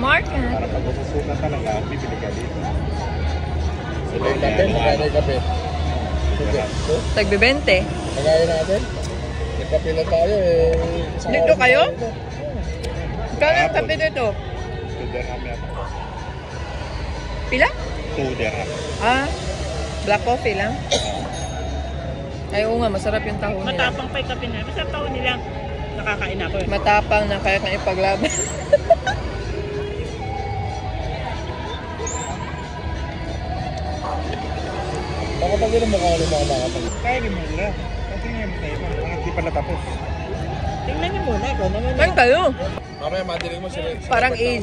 Market. Para pag masusuka talaga, bibili ka dito. Sila yung Kape, magkano yung kape? Tagbe-20. Kagaya natin. Nagkape na tayo eh. Dito kayo? Kano ang kape dito? 2 dirham yata. Pila? 2 dirham. Ah, black coffee lang. Ay, oo nga, masarap yung taho nila. Matapang pa yung kape na. Masarap taho nila. Nakakain ako eh. Matapang na kaya kang ipaglaban. Nakapagin mo kung ano mga nakapagin. Kaya rin mo nila. Kasi nga mo tayo. Ang hindi pa natapos. Tingnan niyo muna. Ikaw naman. Kain kayo. Mamaya madiling mo sila. Parang age.